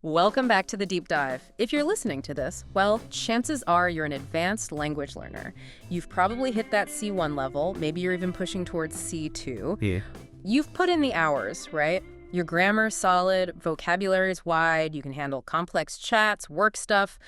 Welcome back to the deep dive. If you're listening to this, well, chances are you're an advanced language learner. You've probably hit that C1 level, maybe you're even pushing towards C2. Yeah. You've put in the hours, right? Your grammar's solid, vocabulary's wide, you can handle complex chats, work stuff,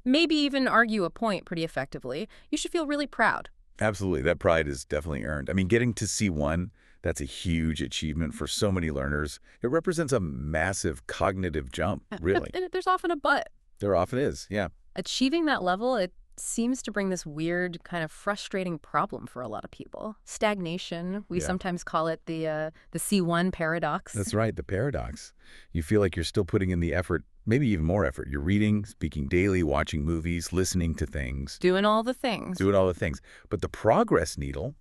maybe even argue a point pretty effectively. You should feel really proud. Absolutely. That pride is definitely earned. I mean, getting to C1, that's a huge achievement for so many learners. It represents a massive cognitive jump, really. And there's often a but. There often is, yeah. Achieving that level, it seems to bring this weird, kind of frustrating problem for a lot of people. Stagnation. We sometimes call it the C1 paradox. That's right, the paradox. You feel like you're still putting in the effort, maybe even more effort. You're reading, speaking daily, watching movies, listening to things. Doing all the things. Doing all the things. But the progress needle,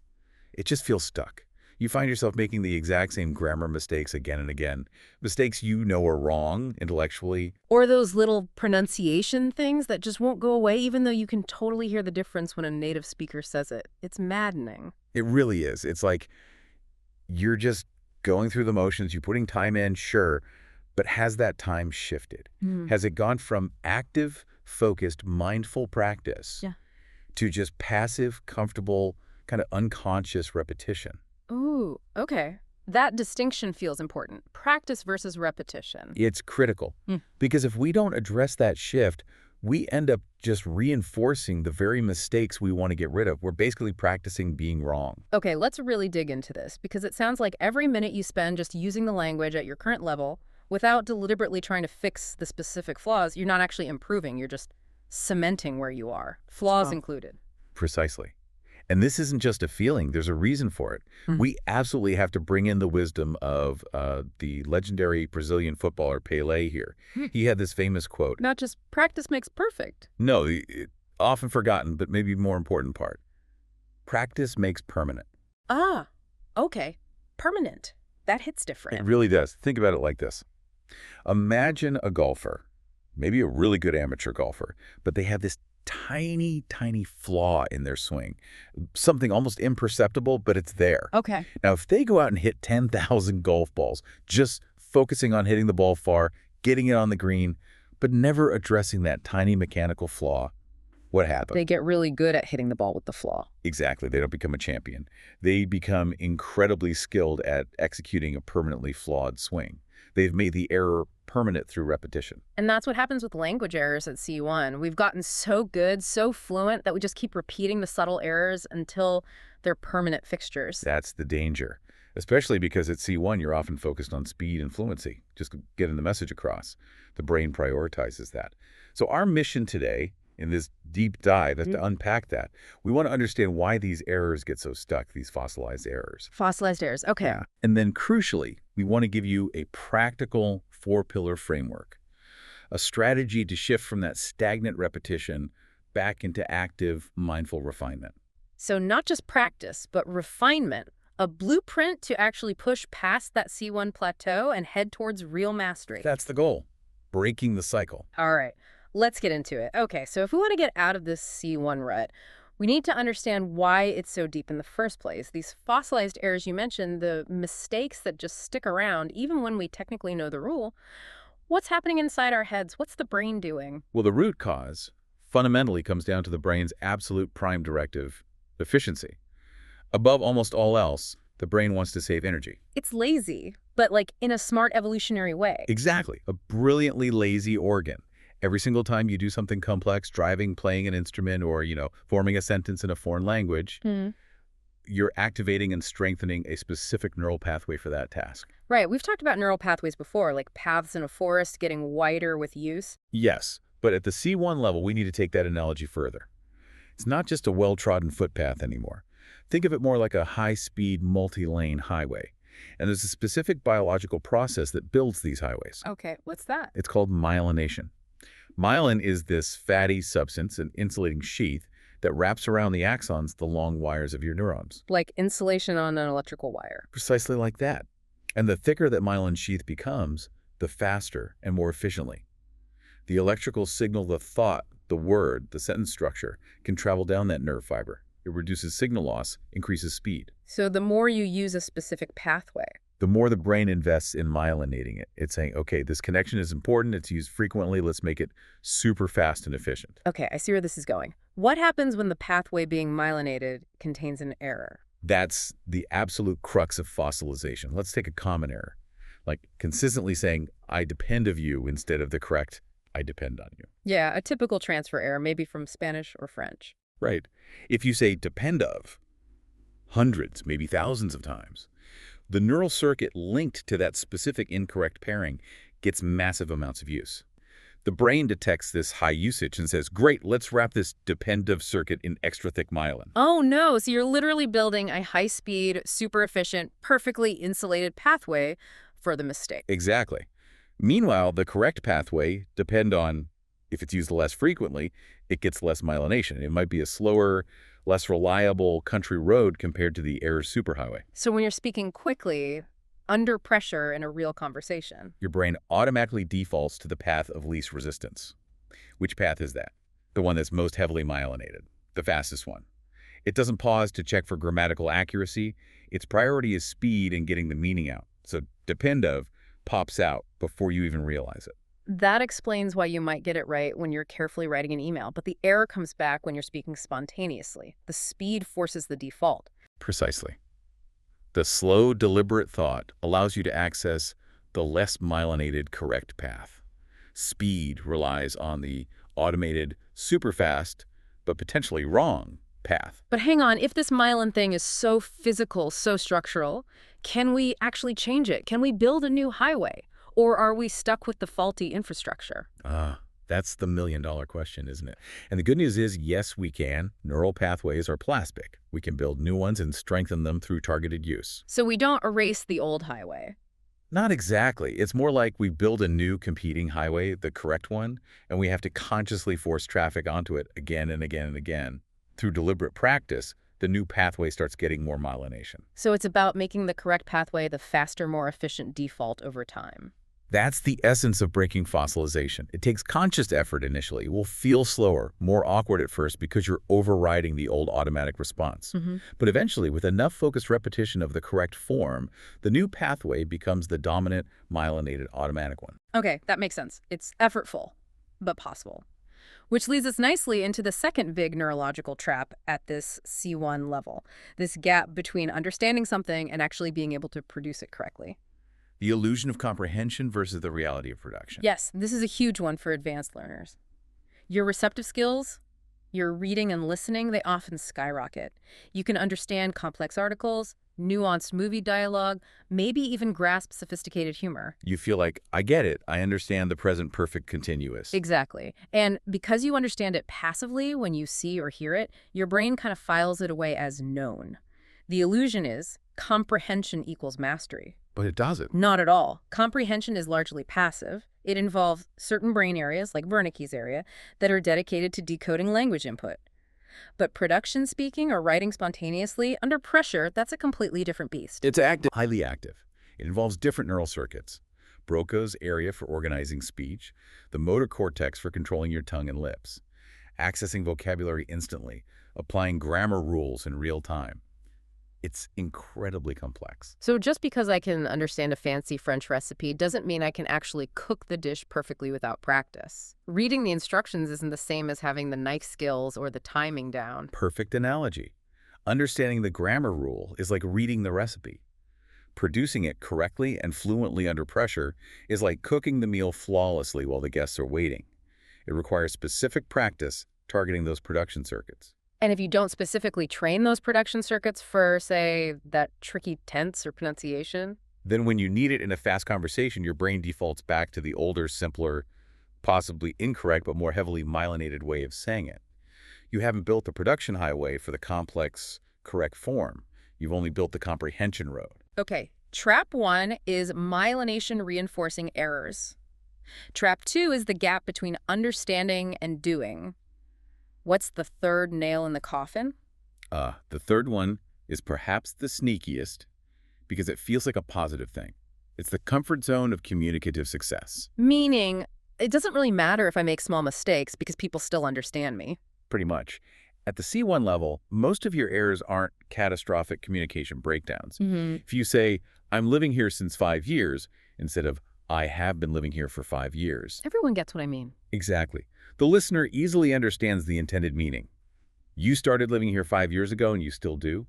it just feels stuck. You find yourself making the exact same grammar mistakes again and again. Mistakes you know are wrong intellectually. Or those little pronunciation things that just won't go away, even though you can totally hear the difference when a native speaker says it. It's maddening. It really is. It's like you're just going through the motions. You're putting time in, sure, but has that time shifted? Has it gone from active, focused, mindful practice to just passive, comfortable, kind of unconscious repetition? Ooh, okay. That distinction feels important. Practice versus repetition. It's critical because if we don't address that shift, we end up just reinforcing the very mistakes we want to get rid of. We're basically practicing being wrong. Okay, let's really dig into this because it sounds like every minute you spend just using the language at your current level without deliberately trying to fix the specific flaws, you're not actually improving. You're just cementing where you are, flaws included. Precisely. And this isn't just a feeling. There's a reason for it. We absolutely have to bring in the wisdom of the legendary Brazilian footballer Pelé here. He had this famous quote. Not just practice makes perfect. No, often forgotten, but maybe more important part. Practice makes permanent. Ah, okay. Permanent. That hits different. It really does. Think about it like this. Imagine a golfer, maybe a really good amateur golfer, but they have this tiny, tiny flaw in their swing. Something almost imperceptible, but it's there. Okay. Now, if they go out and hit 10,000 golf balls, just focusing on hitting the ball far, getting it on the green, but never addressing that tiny mechanical flaw, what happens? They get really good at hitting the ball with the flaw. Exactly. They don't become a champion. They become incredibly skilled at executing a permanently flawed swing. They've made the error permanent through repetition. And that's what happens with language errors at C1. We've gotten so good, so fluent, that we just keep repeating the subtle errors until they're permanent fixtures. That's the danger, especially because at C1, you're often focused on speed and fluency, just getting the message across. The brain prioritizes that. So our mission today in this deep dive is to unpack that. We want to understand why these errors get so stuck, these fossilized errors. Fossilized errors, okay. Yeah. And then crucially, we want to give you a practical four-pillar framework, a strategy to shift from that stagnant repetition back into active, mindful refinement. So not just practice, but refinement, a blueprint to actually push past that C1 plateau and head towards real mastery. That's the goal, breaking the cycle. All right, let's get into it. Okay, so if we want to get out of this C1 rut, we need to understand why it's so deep in the first place. These fossilized errors you mentioned, the mistakes that just stick around even when we technically know the rule. What's happening inside our heads? What's the brain doing? Well, the root cause fundamentally comes down to the brain's absolute prime directive, efficiency. Above almost all else, the brain wants to save energy. It's lazy, but like in a smart evolutionary way. Exactly. A brilliantly lazy organ. Every single time you do something complex, driving, playing an instrument, or, forming a sentence in a foreign language, you're activating and strengthening a specific neural pathway for that task. Right. We've talked about neural pathways before, like paths in a forest getting wider with use. Yes, but at the C1 level, we need to take that analogy further. It's not just a well-trodden footpath anymore. Think of it more like a high-speed, multi-lane highway. And there's a specific biological process that builds these highways. Okay, what's that? It's called myelination. Myelin is this fatty substance, an insulating sheath, that wraps around the axons, the long wires of your neurons. Like insulation on an electrical wire. Precisely like that. And the thicker that myelin sheath becomes, the faster and more efficiently. The electrical signal, the thought, the word, the sentence structure, can travel down that nerve fiber. It reduces signal loss, increases speed. So the more you use a specific pathway, the more the brain invests in myelinating it. It's saying, okay, this connection is important. It's used frequently. Let's make it super fast and efficient. Okay, I see where this is going. What happens when the pathway being myelinated contains an error? That's the absolute crux of fossilization. Let's take a common error, like consistently saying, I depend of you instead of the correct, I depend on you. Yeah, a typical transfer error, maybe from Spanish or French. Right. If you say depend of hundreds, maybe thousands of times, the neural circuit linked to that specific incorrect pairing gets massive amounts of use. The brain detects this high usage and says, great, let's wrap this dependive circuit in extra thick myelin. Oh no, so you're literally building a high-speed, super efficient, perfectly insulated pathway for the mistake. Exactly. Meanwhile, the correct pathway depend on, if it's used less frequently, it gets less myelination. It might be a slower, less reliable country road compared to the error superhighway. So when you're speaking quickly, under pressure in a real conversation. Your brain automatically defaults to the path of least resistance. Which path is that? The one that's most heavily myelinated, the fastest one. It doesn't pause to check for grammatical accuracy. Its priority is speed and getting the meaning out. So depend of pops out before you even realize it. That explains why you might get it right when you're carefully writing an email, but the error comes back when you're speaking spontaneously. The speed forces the default. Precisely. The slow, deliberate thought allows you to access the less myelinated correct path. Speed relies on the automated, super fast, but potentially wrong path. But hang on, if this myelin thing is so physical, so structural, can we actually change it? Can we build a new highway? Or are we stuck with the faulty infrastructure? That's the million-dollar question, isn't it? And the good news is, yes, we can. Neural pathways are plastic. We can build new ones and strengthen them through targeted use. So we don't erase the old highway. Not exactly. It's more like we build a new competing highway, the correct one, and we have to consciously force traffic onto it again and again and again. Through deliberate practice, the new pathway starts getting more myelination. So it's about making the correct pathway the faster, more efficient default over time. That's the essence of breaking fossilization. It takes conscious effort initially. It will feel slower, more awkward at first because you're overriding the old automatic response. But eventually, with enough focused repetition of the correct form, the new pathway becomes the dominant myelinated automatic one. Okay, that makes sense. It's effortful, but possible. Which leads us nicely into the second big neurological trap at this C1 level, this gap between understanding something and actually being able to produce it correctly. The illusion of comprehension versus the reality of production. Yes, this is a huge one for advanced learners. Your receptive skills, your reading and listening, they often skyrocket. You can understand complex articles, nuanced movie dialogue, maybe even grasp sophisticated humor. You feel like, I get it. I understand the present perfect continuous. Exactly. And because you understand it passively when you see or hear it, your brain kind of files it away as known. The illusion is comprehension equals mastery. But it doesn't. Not at all. Comprehension is largely passive. It involves certain brain areas, like Wernicke's area, that are dedicated to decoding language input. But production speaking or writing spontaneously under pressure, that's a completely different beast. It's active. Highly active. It involves different neural circuits. Broca's area for organizing speech, the motor cortex for controlling your tongue and lips, accessing vocabulary instantly, applying grammar rules in real time. It's incredibly complex. So just because I can understand a fancy French recipe doesn't mean I can actually cook the dish perfectly without practice. Reading the instructions isn't the same as having the knife skills or the timing down. Perfect analogy. Understanding the grammar rule is like reading the recipe. Producing it correctly and fluently under pressure is like cooking the meal flawlessly while the guests are waiting. It requires specific practice targeting those production circuits. And if you don't specifically train those production circuits for, say, that tricky tense or pronunciation, then when you need it in a fast conversation, your brain defaults back to the older, simpler, possibly incorrect, but more heavily myelinated way of saying it. You haven't built the production highway for the complex, correct form. You've only built the comprehension road. Okay, trap 1 is myelination reinforcing errors. Trap 2 is the gap between understanding and doing. What's the third nail in the coffin? The third one is perhaps the sneakiest because it feels like a positive thing. It's the comfort zone of communicative success. Meaning, it doesn't really matter if I make small mistakes because people still understand me. Pretty much. At the C1 level, most of your errors aren't catastrophic communication breakdowns. If you say, I'm living here since 5 years instead of I have been living here for 5 years. Everyone gets what I mean. Exactly. The listener easily understands the intended meaning. You started living here 5 years ago and you still do.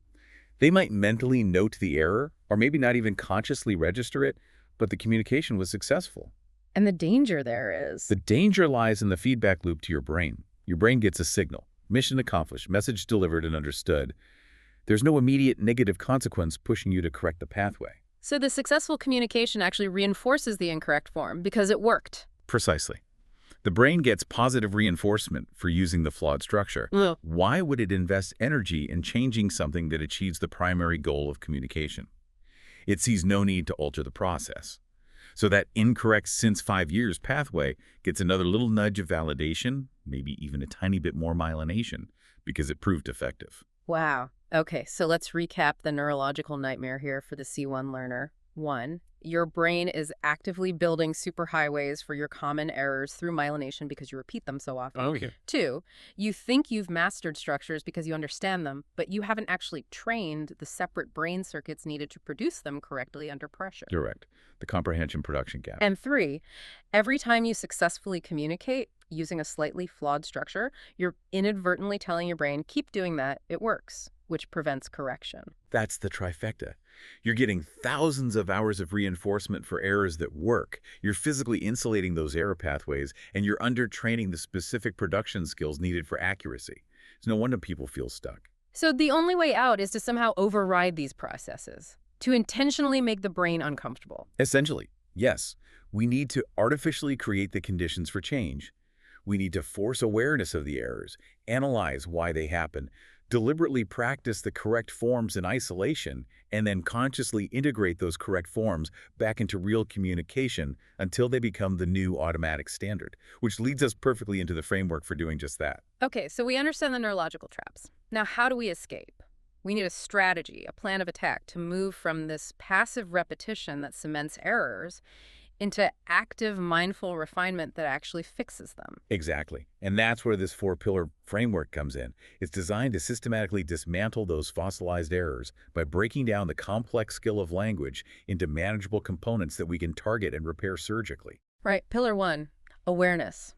They might mentally note the error or maybe not even consciously register it, but the communication was successful. And the danger there is. The danger lies in the feedback loop to your brain. Your brain gets a signal. Mission accomplished, message delivered and understood. There's no immediate negative consequence pushing you to correct the pathway. So the successful communication actually reinforces the incorrect form because it worked. Precisely. The brain gets positive reinforcement for using the flawed structure. Ugh. Why would it invest energy in changing something that achieves the primary goal of communication? It sees no need to alter the process. So that incorrect since 5 years pathway gets another little nudge of validation, maybe even a tiny bit more myelination, because it proved effective. Wow. Okay, so let's recap the neurological nightmare here for the C1 learner. 1. Your brain is actively building superhighways for your common errors through myelination because you repeat them so often. Okay. 2. You think you've mastered structures because you understand them, but you haven't actually trained the separate brain circuits needed to produce them correctly under pressure. Correct. The comprehension production gap. And 3, every time you successfully communicate using a slightly flawed structure, you're inadvertently telling your brain, keep doing that, it works, which prevents correction. That's the trifecta. You're getting thousands of hours of reinforcement for errors that work. You're physically insulating those error pathways, and you're undertraining the specific production skills needed for accuracy. It's no wonder people feel stuck. So the only way out is to somehow override these processes, to intentionally make the brain uncomfortable. Essentially, yes, we need to artificially create the conditions for change. We need to force awareness of the errors, analyze why they happen, deliberately practice the correct forms in isolation, and then consciously integrate those correct forms back into real communication until they become the new automatic standard, which leads us perfectly into the framework for doing just that. Okay, so we understand the neurological traps. Now, how do we escape? We need a strategy, a plan of attack to move from this passive repetition that cements errors into active, mindful refinement that actually fixes them. Exactly. And that's where this four-pillar framework comes in. It's designed to systematically dismantle those fossilized errors by breaking down the complex skill of language into manageable components that we can target and repair surgically. Right. Pillar 1, awareness.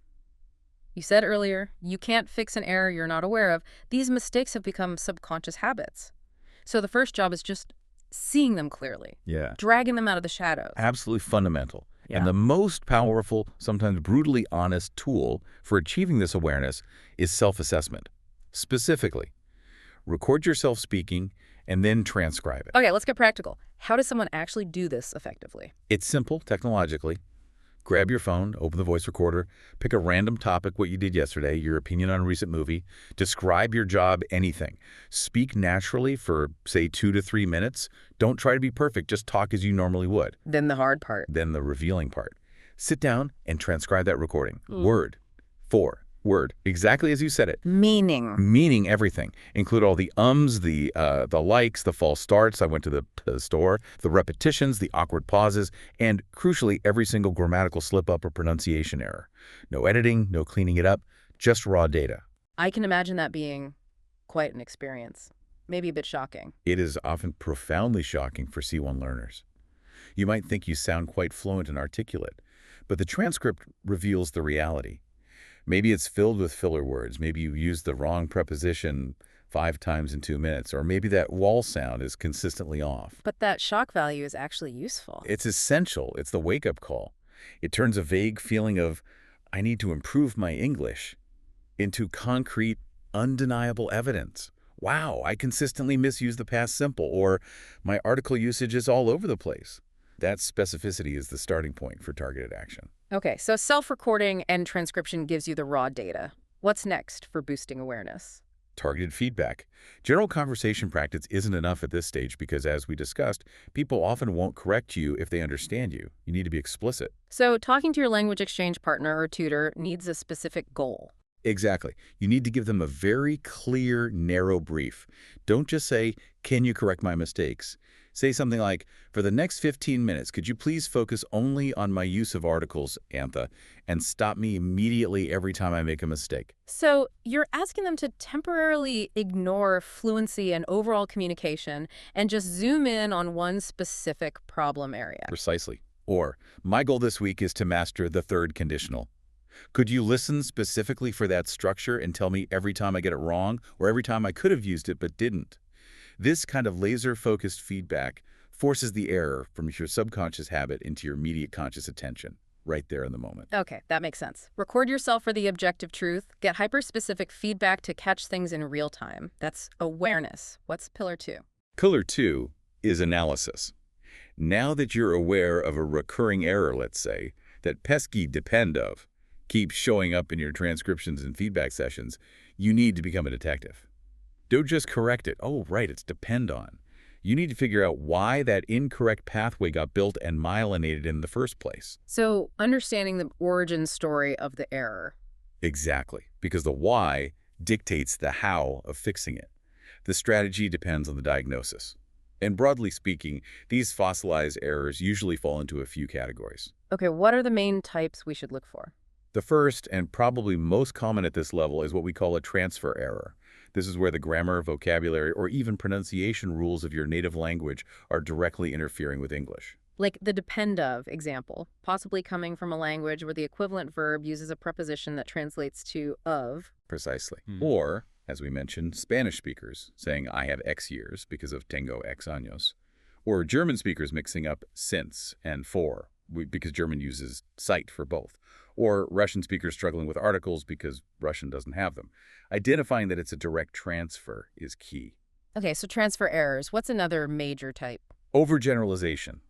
You said earlier, you can't fix an error you're not aware of. These mistakes have become subconscious habits. So the first job is just seeing them clearly. Yeah. Dragging them out of the shadows. Absolutely fundamental. Yeah. And the most powerful, sometimes brutally honest tool for achieving this awareness is self-assessment. Specifically, record yourself speaking and then transcribe it. Okay, let's get practical. How does someone actually do this effectively? It's simple technologically. Grab your phone, open the voice recorder, pick a random topic, what you did yesterday, your opinion on a recent movie, describe your job, anything. Speak naturally for, say, 2 to 3 minutes. Don't try to be perfect, just talk as you normally would. Then the hard part. Then the revealing part. Sit down and transcribe that recording. Word for word, exactly as you said it. Meaning everything. Include all the ums, the likes, the false starts, I went to the store, the repetitions, the awkward pauses, and crucially, every single grammatical slip-up or pronunciation error. No editing, no cleaning it up, just raw data. I can imagine that being quite an experience. Maybe a bit shocking. It is often profoundly shocking for C1 learners. You might think you sound quite fluent and articulate, but the transcript reveals the reality. Maybe it's filled with filler words. Maybe you used the wrong preposition 5 times in 2 minutes, or maybe that wall sound is consistently off. But that shock value is actually useful. It's essential. It's the wake-up call. It turns a vague feeling of, I need to improve my English, into concrete, undeniable evidence. Wow, I consistently misuse the past simple, or my article usage is all over the place. That specificity is the starting point for targeted action. Okay, so self-recording and transcription gives you the raw data. What's next for boosting awareness? Targeted feedback. General conversation practice isn't enough at this stage because, as we discussed, people often won't correct you if they understand you. You need to be explicit. So talking to your language exchange partner or tutor needs a specific goal. Exactly. You need to give them a very clear, narrow brief. Don't just say, can you correct my mistakes? Say something like, for the next 15 minutes, could you please focus only on my use of articles, Antha, and stop me immediately every time I make a mistake? So you're asking them to temporarily ignore fluency and overall communication and just zoom in on one specific problem area. Precisely. Or, my goal this week is to master the third conditional. Could you listen specifically for that structure and tell me every time I get it wrong or every time I could have used it but didn't? This kind of laser-focused feedback forces the error from your subconscious habit into your immediate conscious attention, right there in the moment. Okay, that makes sense. Record yourself for the objective truth. Get hyper-specific feedback to catch things in real time. That's awareness. What's pillar 2? Pillar 2 is analysis. Now that you're aware of a recurring error, let's say, that pesky depend of keeps showing up in your transcriptions and feedback sessions, you need to become a detective. Don't just correct it. Oh, right, it's depend on. You need to figure out why that incorrect pathway got built and myelinated in the first place. So understanding the origin story of the error. Exactly, because the why dictates the how of fixing it. The strategy depends on the diagnosis. And broadly speaking, these fossilized errors usually fall into a few categories. Okay, what are the main types we should look for? The first, and probably most common at this level, is what we call a transfer error. This is where the grammar, vocabulary, or even pronunciation rules of your native language are directly interfering with English. Like the depend of example, possibly coming from a language where the equivalent verb uses a preposition that translates to of. Precisely. Or, as we mentioned, Spanish speakers saying I have X years because of tengo X años. Or German speakers mixing up since and for because German uses seit for both. Or Russian speakers struggling with articles because Russian doesn't have them. Identifying that it's a direct transfer is key. Okay, so transfer errors. What's another major type? Overgeneralization.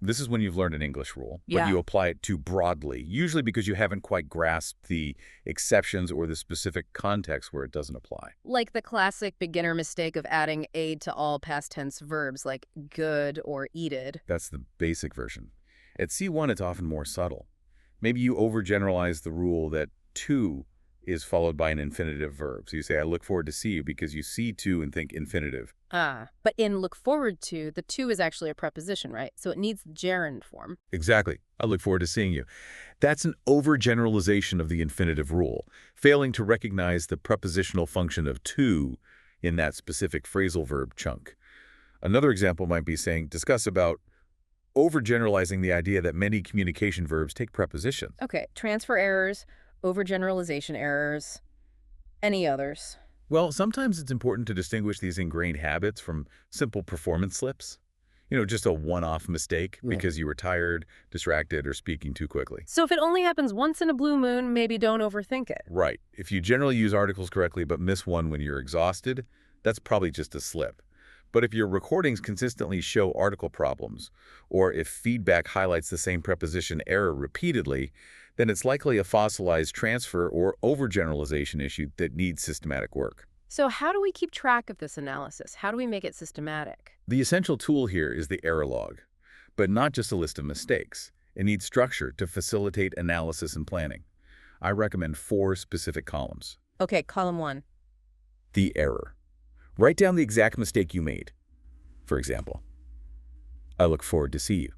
This is when you've learned an English rule, but you apply it too broadly, usually because you haven't quite grasped the exceptions or the specific context where it doesn't apply. Like the classic beginner mistake of adding aid to all past tense verbs like good or eated. That's the basic version. At C1, it's often more subtle. Maybe you overgeneralize the rule that to is followed by an infinitive verb. So you say, I look forward to see you because you see to and think infinitive. But in look forward to, the to is actually a preposition, right? So it needs the gerund form. Exactly. I look forward to seeing you. That's an overgeneralization of the infinitive rule, failing to recognize the prepositional function of to in that specific phrasal verb chunk. Another example might be saying, discuss about overgeneralizing the idea that many communication verbs take prepositions. Okay, transfer errors, overgeneralization errors, any others? Well, sometimes it's important to distinguish these ingrained habits from simple performance slips. You know, just a one-off mistake because you were tired, distracted, or speaking too quickly. So if it only happens once in a blue moon, maybe don't overthink it. Right. If you generally use articles correctly but miss one when you're exhausted, that's probably just a slip. But if your recordings consistently show article problems, or if feedback highlights the same preposition error repeatedly, then it's likely a fossilized transfer or overgeneralization issue that needs systematic work. So how do we keep track of this analysis? How do we make it systematic? The essential tool here is the error log, but not just a list of mistakes. It needs structure to facilitate analysis and planning. I recommend 4 specific columns. Okay, column 1. The error. Write down the exact mistake you made. For example, I look forward to see you.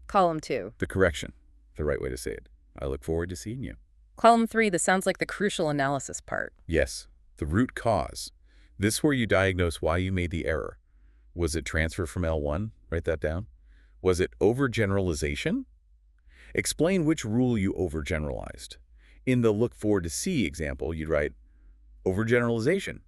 Column 2. The correction, the right way to say it. I look forward to seeing you. Column 3, this sounds like the crucial analysis part. Yes, the root cause. This is where you diagnose why you made the error. Was it transfer from L1? Write that down. Was it overgeneralization? Explain which rule you overgeneralized. In the look forward to see example, you'd write overgeneralization.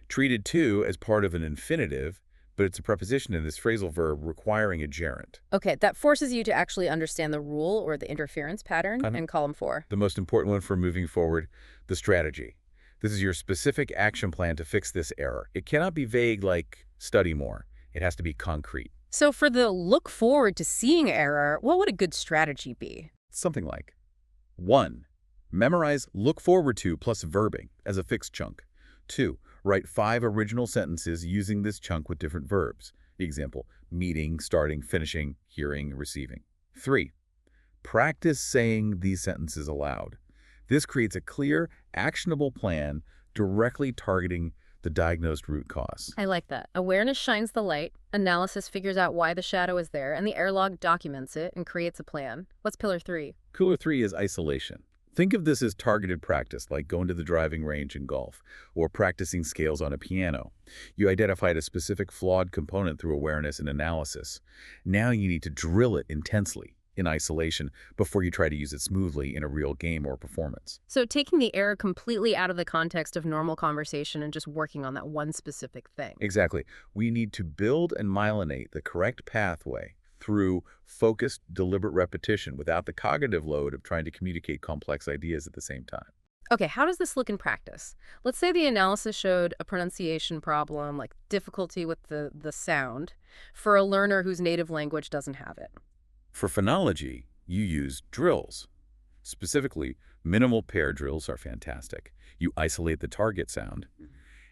Treated to as part of an infinitive, but it's a preposition in this phrasal verb requiring a gerund. Okay, that forces you to actually understand the rule or the interference pattern in column 4. The most important one for moving forward, the strategy. This is your specific action plan to fix this error. It cannot be vague like study more. It has to be concrete. So for the look forward to seeing error, what would a good strategy be? Something like 1. Memorize look forward to plus verbing as a fixed chunk. 2. Write 5 original sentences using this chunk with different verbs. Example, meeting, starting, finishing, hearing, receiving. 3. Practice saying these sentences aloud. This creates a clear, actionable plan directly targeting the the diagnosed root cause. I like that. Awareness shines the light, analysis figures out why the shadow is there, and the air log documents it and creates a plan. What's pillar 3? Pillar 3 is isolation. Think of this as targeted practice, like going to the driving range in golf or practicing scales on a piano. You identified a specific flawed component through awareness and analysis. Now you need to drill it intensely in isolation before you try to use it smoothly in a real game or performance. So taking the error completely out of the context of normal conversation and just working on that one specific thing. Exactly. We need to build and myelinate the correct pathway through focused, deliberate repetition without the cognitive load of trying to communicate complex ideas at the same time. Okay, how does this look in practice? Let's say the analysis showed a pronunciation problem, like difficulty with the sound, for a learner whose native language doesn't have it. For phonology, you use drills. Specifically, minimal pair drills are fantastic. You isolate the target sound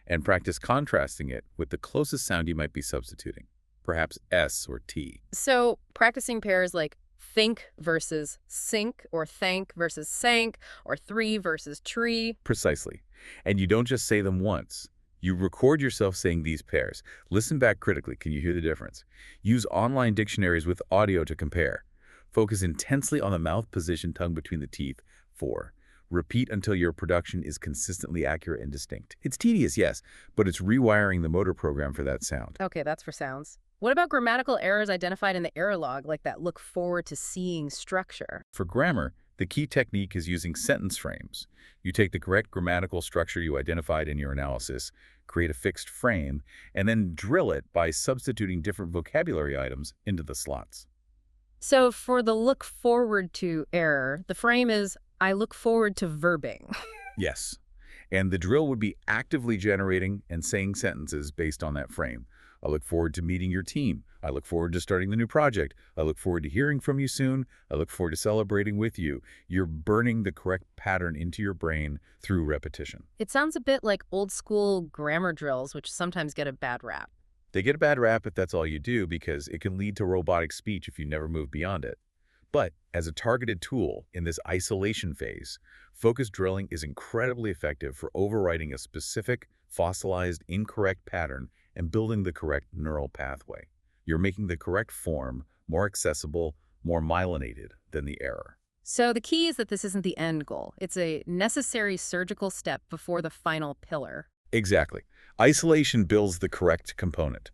and practice contrasting it with the closest sound you might be substituting, perhaps S or T. So practicing pairs like think versus sink, or thank versus sank, or three versus tree. Precisely. And you don't just say them once. You record yourself saying these pairs. Listen back critically. Can you hear the difference? Use online dictionaries with audio to compare. Focus intensely on the mouth position, tongue between the teeth. 4. Repeat until your production is consistently accurate and distinct. It's tedious, yes, but it's rewiring the motor program for that sound. Okay, that's for sounds. What about grammatical errors identified in the error log, like that look forward to seeing structure? For grammar, the key technique is using sentence frames. You take the correct grammatical structure you identified in your analysis, create a fixed frame, and then drill it by substituting different vocabulary items into the slots. So for the look forward to error, the frame is, I look forward to verbing. Yes. And the drill would be actively generating and saying sentences based on that frame. I look forward to meeting your team. I look forward to starting the new project. I look forward to hearing from you soon. I look forward to celebrating with you. You're burning the correct pattern into your brain through repetition. It sounds a bit like old school grammar drills, which sometimes get a bad rap. They get a bad rap if that's all you do because it can lead to robotic speech if you never move beyond it. But as a targeted tool in this isolation phase, focused drilling is incredibly effective for overriding a specific, fossilized, incorrect pattern and building the correct neural pathway. You're making the correct form more accessible, more myelinated than the error. So the key is that this isn't the end goal. It's a necessary surgical step before the final pillar. Exactly. Isolation builds the correct component.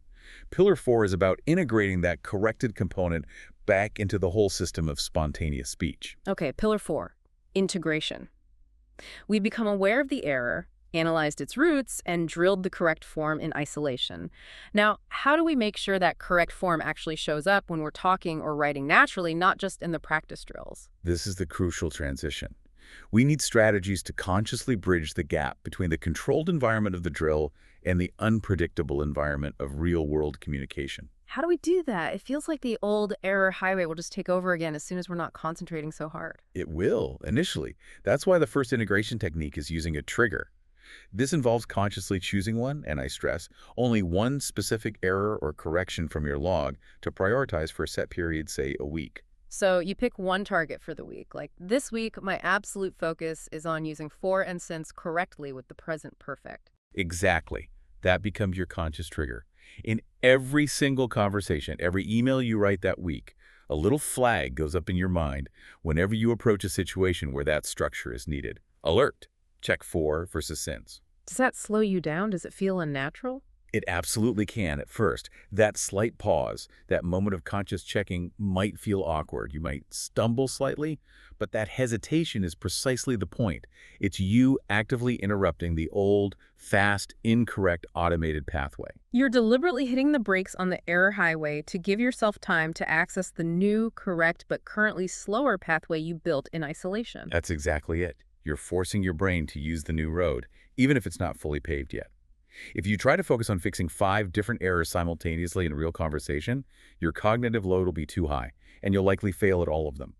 Pillar 4 is about integrating that corrected component back into the whole system of spontaneous speech. Okay, pillar 4, integration. We become aware of the error, analyzed its roots, and drilled the correct form in isolation. Now, how do we make sure that correct form actually shows up when we're talking or writing naturally, not just in the practice drills? This is the crucial transition. We need strategies to consciously bridge the gap between the controlled environment of the drill and the unpredictable environment of real-world communication. How do we do that? It feels like the old error highway will just take over again as soon as we're not concentrating so hard. It will, initially. That's why the first integration technique is using a trigger. This involves consciously choosing one, and I stress, only one specific error or correction from your log to prioritize for a set period, say a week. So you pick one target for the week. Like, this week, my absolute focus is on using for and since correctly with the present perfect. Exactly. That becomes your conscious trigger. In every single conversation, every email you write that week, a little flag goes up in your mind whenever you approach a situation where that structure is needed. Alert. Check for versus since. Does that slow you down? Does it feel unnatural? It absolutely can at first. That slight pause, that moment of conscious checking might feel awkward. You might stumble slightly, but that hesitation is precisely the point. It's you actively interrupting the old, fast, incorrect automated pathway. You're deliberately hitting the brakes on the error highway to give yourself time to access the new, correct, but currently slower pathway you built in isolation. That's exactly it. You're forcing your brain to use the new road, even if it's not fully paved yet. If you try to focus on fixing 5 different errors simultaneously in a real conversation, your cognitive load will be too high, and you'll likely fail at all of them.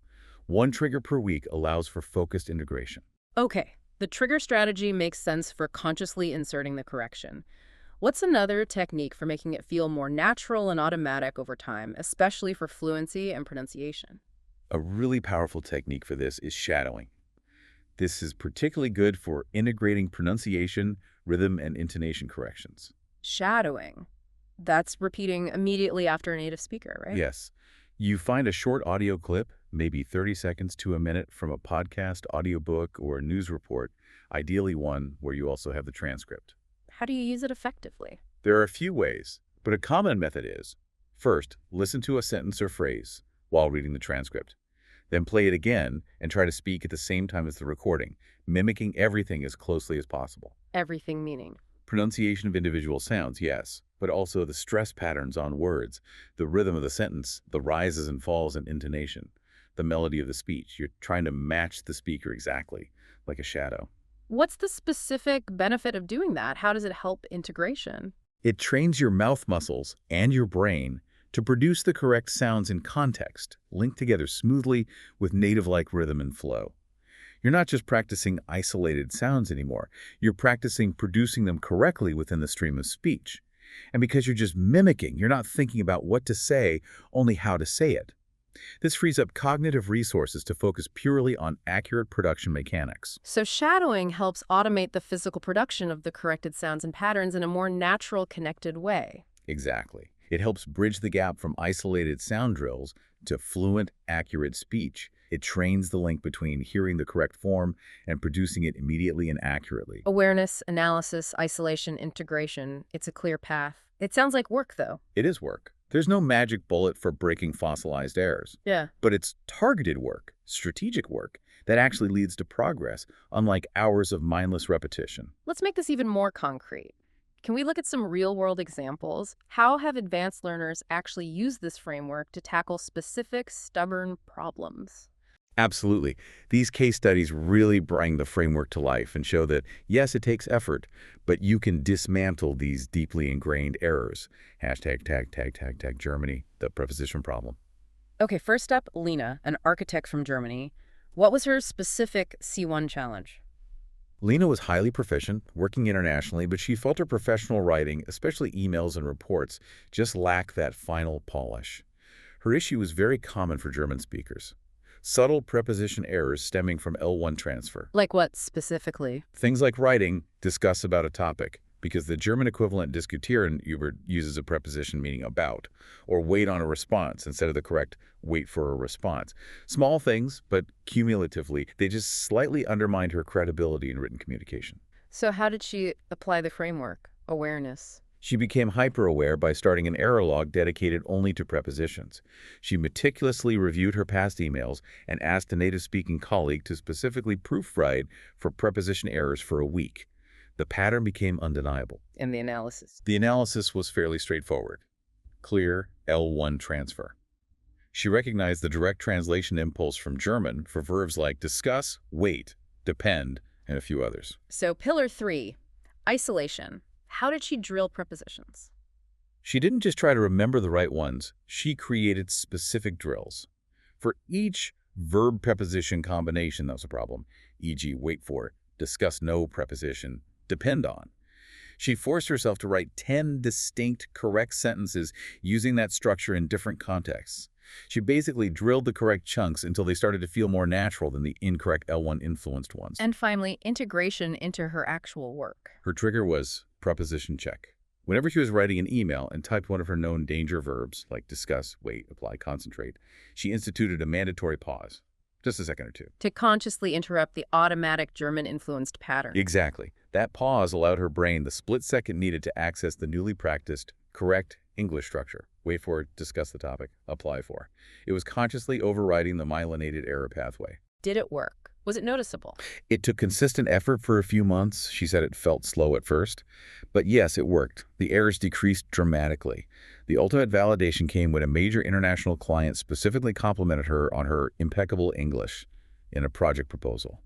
One trigger per week allows for focused integration. Okay, the trigger strategy makes sense for consciously inserting the correction. What's another technique for making it feel more natural and automatic over time, especially for fluency and pronunciation? A really powerful technique for this is shadowing. This is particularly good for integrating pronunciation, rhythm, and intonation corrections. Shadowing. That's repeating immediately after a native speaker, right? Yes. You find a short audio clip, maybe 30 seconds to a minute, from a podcast, audiobook, or a news report, ideally one where you also have the transcript. How do you use it effectively? There are a few ways, but a common method is, first, listen to a sentence or phrase while reading the transcript. Then play it again and try to speak at the same time as the recording, mimicking everything as closely as possible. Everything meaning. Pronunciation of individual sounds, yes, but also the stress patterns on words, the rhythm of the sentence, the rises and falls in intonation, the melody of the speech. You're trying to match the speaker exactly, like a shadow. What's the specific benefit of doing that? How does it help integration? It trains your mouth muscles and your brain to produce the correct sounds in context, linked together smoothly with native-like rhythm and flow. You're not just practicing isolated sounds anymore. You're practicing producing them correctly within the stream of speech. And because you're just mimicking, you're not thinking about what to say, only how to say it. This frees up cognitive resources to focus purely on accurate production mechanics. So shadowing helps automate the physical production of the corrected sounds and patterns in a more natural, connected way. Exactly. It helps bridge the gap from isolated sound drills to fluent, accurate speech. It trains the link between hearing the correct form and producing it immediately and accurately. Awareness, analysis, isolation, integration. It's a clear path. It sounds like work, though. It is work. There's no magic bullet for breaking fossilized errors. Yeah. But it's targeted work, strategic work, that actually leads to progress, unlike hours of mindless repetition. Let's make this even more concrete. Can we look at some real-world examples? How have advanced learners actually used this framework to tackle specific, stubborn problems? Absolutely. These case studies really bring the framework to life and show that, yes, it takes effort, but you can dismantle these deeply ingrained errors. Hashtag tag Germany, the preposition problem. Okay, first up, Lena, an architect from Germany. What was her specific C1 challenge? Lena was highly proficient, working internationally, but she felt her professional writing, especially emails and reports, just lacked that final polish. Her issue was very common for German speakers. Subtle preposition errors stemming from L1 transfer. Like what specifically? Things like writing, discuss about a topic, because the German equivalent diskutieren uses a preposition meaning about, or wait on a response instead of the correct wait for a response. Small things, but cumulatively, they just slightly undermined her credibility in written communication. So how did she apply the framework? Awareness. She became hyper-aware by starting an error log dedicated only to prepositions. She meticulously reviewed her past emails and asked a native-speaking colleague to specifically proofread for preposition errors for a week. The pattern became undeniable. And the analysis. The analysis was fairly straightforward. Clear L1 transfer. She recognized the direct translation impulse from German for verbs like discuss, wait, depend, and a few others. So pillar 3, isolation. How did she drill prepositions? She didn't just try to remember the right ones, she created specific drills. For each verb-preposition combination that was a problem, e.g. wait for, discuss no preposition, depend on. She forced herself to write 10 distinct correct sentences using that structure in different contexts. She basically drilled the correct chunks until they started to feel more natural than the incorrect L1 influenced ones. And finally, integration into her actual work. Her trigger was preposition check. Whenever she was writing an email and typed one of her known danger verbs, like discuss, wait, apply, concentrate, she instituted a mandatory pause. Just a second or two. To consciously interrupt the automatic German-influenced pattern. Exactly. That pause allowed her brain the split second needed to access the newly practiced, correct English structure. Wait for, discuss the topic, apply for. It was consciously overriding the myelinated error pathway. Did it work? Was it noticeable? It took consistent effort for a few months. She said it felt slow at first. But yes, it worked. The errors decreased dramatically. The ultimate validation came when a major international client specifically complimented her on her impeccable English in a project proposal.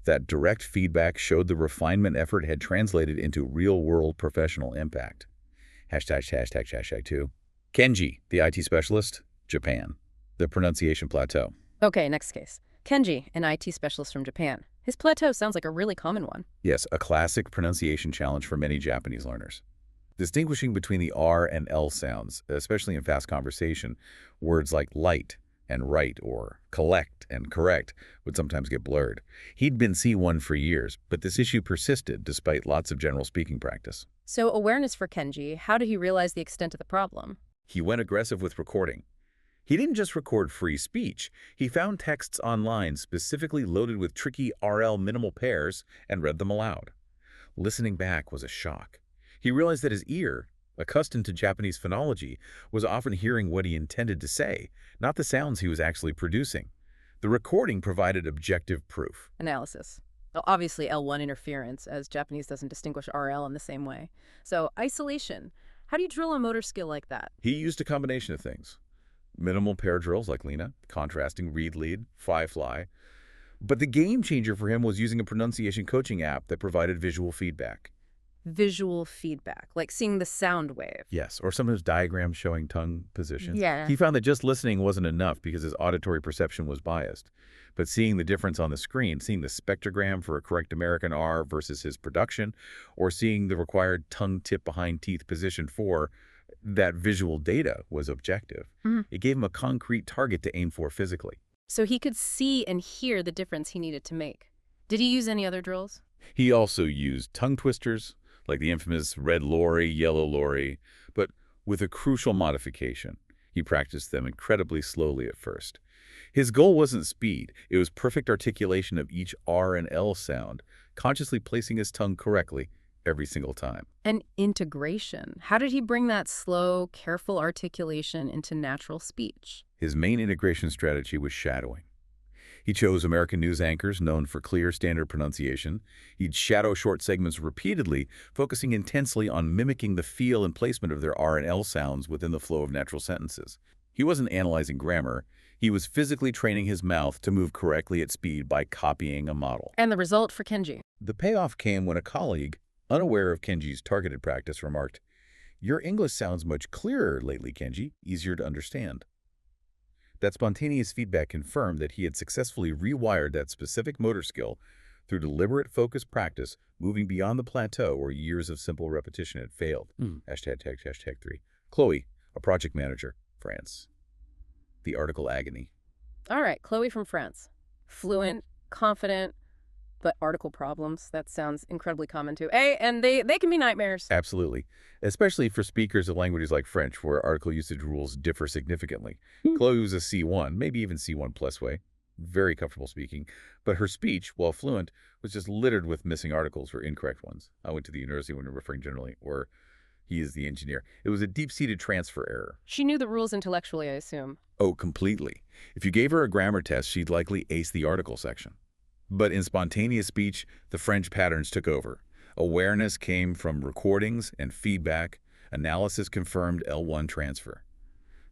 That direct feedback showed the refinement effort had translated into real-world professional impact. Hashtag 2. Kenji, the IT specialist, Japan. The pronunciation plateau. Okay, next case. Kenji, an IT specialist from Japan. His plateau sounds like a really common one. Yes, a classic pronunciation challenge for many Japanese learners. Distinguishing between the R and L sounds, especially in fast conversation, words like light, and right or collect and correct would sometimes get blurred. He'd been C1 for years, but this issue persisted despite lots of general speaking practice. So awareness for Kenji, how did he realize the extent of the problem? He went aggressive with recording. He didn't just record free speech. He found texts online specifically loaded with tricky RL minimal pairs and read them aloud. Listening back was a shock. He realized that his ear, accustomed to Japanese phonology, was often hearing what he intended to say, not the sounds he was actually producing. The recording provided objective proof. Analysis. Well, obviously L1 interference, as Japanese doesn't distinguish RL in the same way. So isolation. How do you drill a motor skill like that? He used a combination of things. Minimal pair drills like Lena, contrasting read-lead, fly. But the game changer for him was using a pronunciation coaching app that provided visual feedback. Visual feedback, like seeing the sound wave. Yes, or sometimes diagrams showing tongue positions. Yeah. He found that just listening wasn't enough because his auditory perception was biased. But seeing the difference on the screen, seeing the spectrogram for a correct American R versus his production, or seeing the required tongue tip behind teeth position for, that visual data was objective. It gave him a concrete target to aim for physically. So he could see and hear the difference he needed to make. Did he use any other drills? He also used tongue twisters, like the infamous red lorry, yellow lorry, but with a crucial modification. He practiced them incredibly slowly at first. His goal wasn't speed, it was perfect articulation of each R and L sound, consciously placing his tongue correctly every single time. And integration. How did he bring that slow, careful articulation into natural speech? His main integration strategy was shadowing. He chose American news anchors known for clear standard pronunciation. He'd shadow short segments repeatedly, focusing intensely on mimicking the feel and placement of their R and L sounds within the flow of natural sentences. He wasn't analyzing grammar. He was physically training his mouth to move correctly at speed by copying a model. And the result for Kenji? The payoff came when a colleague, unaware of Kenji's targeted practice, remarked, "Your English sounds much clearer lately, Kenji, easier to understand." That spontaneous feedback confirmed that he had successfully rewired that specific motor skill through deliberate focused practice, moving beyond the plateau where years of simple repetition had failed. #3. Chloe, a project manager, France. The article agony. All right, Chloe from France. Fluent, confident, but article problems. That sounds incredibly common too. And they can be nightmares. Absolutely, especially for speakers of languages like French, where article usage rules differ significantly. Chloe was a C1, maybe even C1 plus way, very comfortable speaking, but her speech, while fluent, was just littered with missing articles or incorrect ones. I went to the university when referring generally, or he is the engineer. It was a deep-seated transfer error. She knew the rules intellectually, I assume. Oh, completely. If you gave her a grammar test, she'd likely ace the article section. But in spontaneous speech, the French patterns took over. Awareness came from recordings and feedback. Analysis confirmed L1 transfer.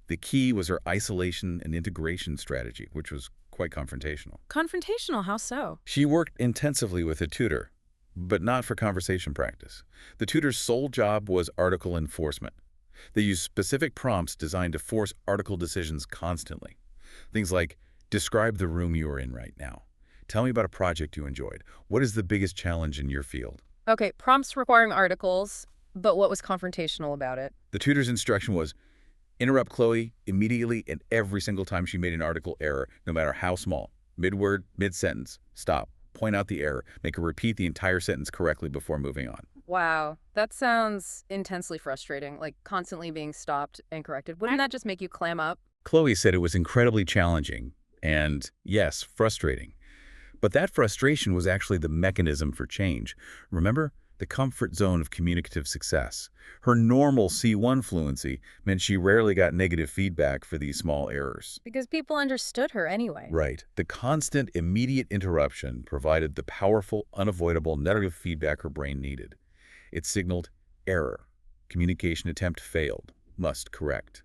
The key was her isolation and integration strategy, which was quite confrontational. Confrontational, how so? She worked intensively with a tutor, but not for conversation practice. The tutor's sole job was article enforcement. They used specific prompts designed to force article decisions constantly. Things like, describe the room you are in right now. Tell me about a project you enjoyed. What is the biggest challenge in your field? Okay, prompts requiring articles, but what was confrontational about it? The tutor's instruction was, interrupt Chloe immediately and every single time she made an article error, no matter how small. Mid-word, mid-sentence. Stop. Point out the error. Make her repeat the entire sentence correctly before moving on. Wow, that sounds intensely frustrating, like constantly being stopped and corrected. Wouldn't that just make you clam up? Chloe said it was incredibly challenging and, yes, frustrating. But that frustration was actually the mechanism for change. Remember? The comfort zone of communicative success. Her normal C1 fluency meant she rarely got negative feedback for these small errors. Because people understood her anyway. Right. The constant, immediate interruption provided the powerful, unavoidable negative feedback her brain needed. It signaled error. Communication attempt failed. Must correct.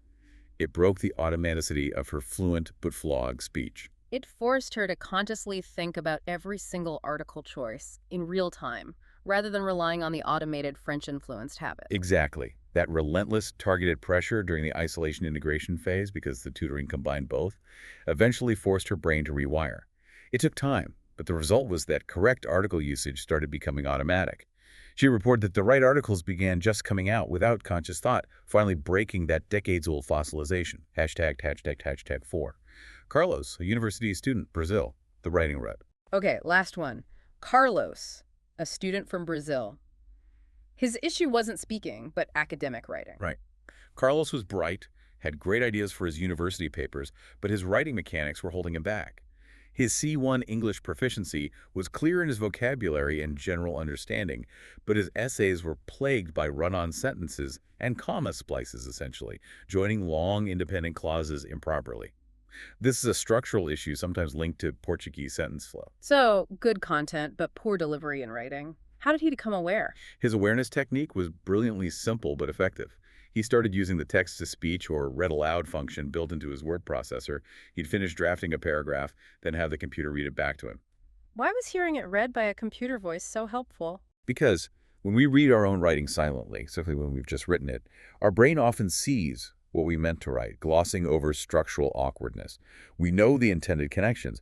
It broke the automaticity of her fluent but flawed speech. It forced her to consciously think about every single article choice in real time, rather than relying on the automated French-influenced habit. Exactly. That relentless, targeted pressure during the isolation integration phase, because the tutoring combined both, eventually forced her brain to rewire. It took time, but the result was that correct article usage started becoming automatic. She reported that the right articles began just coming out without conscious thought, finally breaking that decades-old fossilization. #4. Carlos, a university student, Brazil, the writing rut. Okay, last one. Carlos, a student from Brazil. His issue wasn't speaking, but academic writing. Right. Carlos was bright, had great ideas for his university papers, but his writing mechanics were holding him back. His C1 English proficiency was clear in his vocabulary and general understanding, but his essays were plagued by run-on sentences and comma splices, essentially, joining long independent clauses improperly. This is a structural issue sometimes linked to Portuguese sentence flow. So, good content, but poor delivery in writing. How did he become aware? His awareness technique was brilliantly simple but effective. He started using the text-to-speech or read-aloud function built into his word processor. He'd finish drafting a paragraph, then have the computer read it back to him. Why was hearing it read by a computer voice so helpful? Because when we read our own writing silently, especially when we've just written it, our brain often sees what we meant to write, glossing over structural awkwardness. We know the intended connections,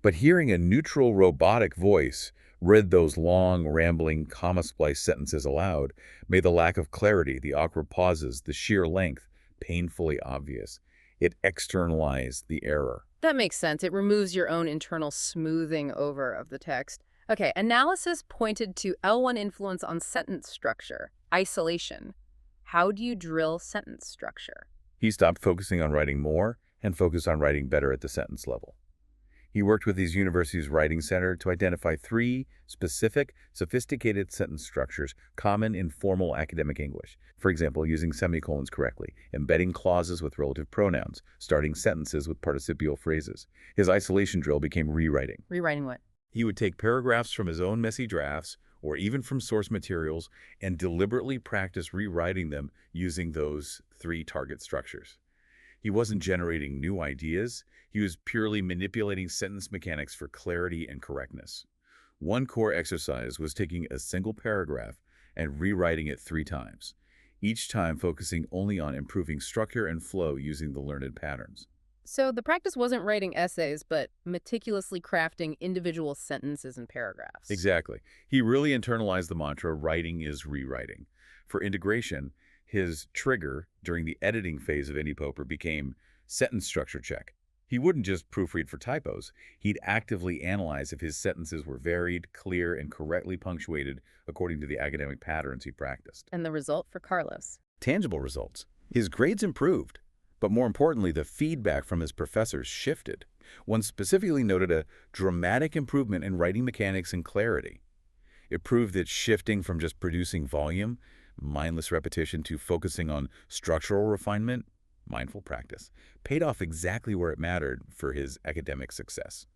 but hearing a neutral robotic voice read those long, rambling, comma-spliced sentences aloud made the lack of clarity, the awkward pauses, the sheer length painfully obvious. It externalized the error. That makes sense. It removes your own internal smoothing over of the text. Okay, analysis pointed to L1 influence on sentence structure, isolation. How do you drill sentence structure? He stopped focusing on writing more and focused on writing better at the sentence level. He worked with his university's writing center to identify 3 specific, sophisticated sentence structures common in formal academic English. For example, using semicolons correctly, embedding clauses with relative pronouns, starting sentences with participial phrases. His isolation drill became rewriting. Rewriting what? He would take paragraphs from his own messy drafts or even from source materials and deliberately practice rewriting them using those 3 target structures. He wasn't generating new ideas. He was purely manipulating sentence mechanics for clarity and correctness. One core exercise was taking a single paragraph and rewriting it 3 times, each time focusing only on improving structure and flow using the learned patterns. So the practice wasn't writing essays, but meticulously crafting individual sentences and paragraphs. Exactly. He really internalized the mantra, writing is rewriting. For integration, his trigger during the editing phase of any paper became sentence structure check. He wouldn't just proofread for typos. He'd actively analyze if his sentences were varied, clear, and correctly punctuated according to the academic patterns he practiced. And the result for Carlos? Tangible results. His grades improved, but more importantly, the feedback from his professors shifted. One specifically noted a dramatic improvement in writing mechanics and clarity. It proved that shifting from just producing volume, mindless repetition, to focusing on structural refinement, mindful practice, paid off exactly where it mattered for his academic success.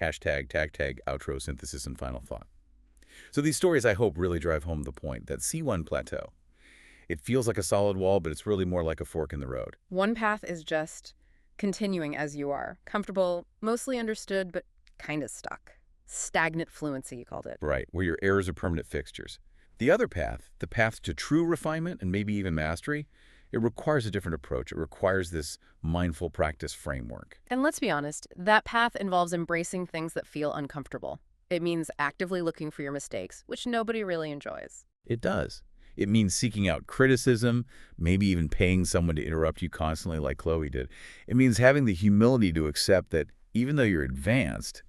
Hashtag, tag, outro, synthesis, and final thought. So these stories, I hope, really drive home the point that C1 plateau. It feels like a solid wall, but it's really more like a fork in the road. One path is just continuing as you are. Comfortable, mostly understood, but kind of stuck. Stagnant fluency, you called it. Right, where your errors are permanent fixtures. The other path, the path to true refinement and maybe even mastery, it requires a different approach. It requires this mindful practice framework. And let's be honest, that path involves embracing things that feel uncomfortable. It means actively looking for your mistakes, which nobody really enjoys. It does. It means seeking out criticism, maybe even paying someone to interrupt you constantly like Chloe did. It means having the humility to accept that even though you're advanced,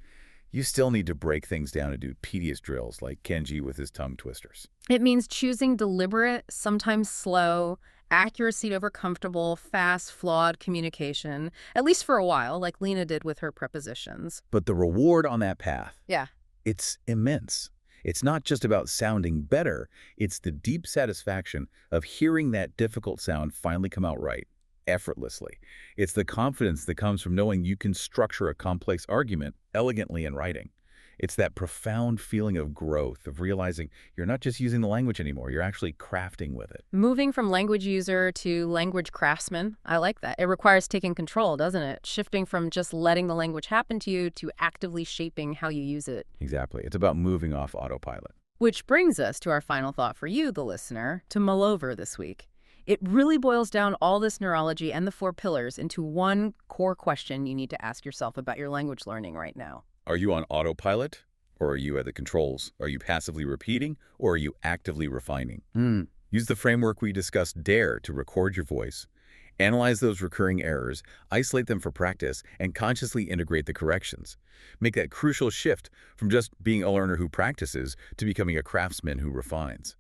you still need to break things down and do tedious drills like Kenji with his tongue twisters. It means choosing deliberate, sometimes slow, accuracy over comfortable, fast, flawed communication, at least for a while, like Lena did with her prepositions. But the reward on that path, Yeah. it's immense. It's not just about sounding better, it's the deep satisfaction of hearing that difficult sound finally come out right, effortlessly. It's the confidence that comes from knowing you can structure a complex argument elegantly in writing. It's that profound feeling of growth, of realizing you're not just using the language anymore, you're actually crafting with it. Moving from language user to language craftsman, I like that. It requires taking control, doesn't it? Shifting from just letting the language happen to you to actively shaping how you use it. Exactly. It's about moving off autopilot. Which brings us to our final thought for you, the listener, to mull over this week. It really boils down all this neurology and the 4 pillars into one core question you need to ask yourself about your language learning right now. Are you on autopilot, or are you at the controls? Are you passively repeating, or are you actively refining? Use the framework we discussed, DARE, to record your voice, Analyze those recurring errors, isolate them for practice, and consciously integrate the corrections. Make that crucial shift from just being a learner who practices to becoming a craftsman who refines.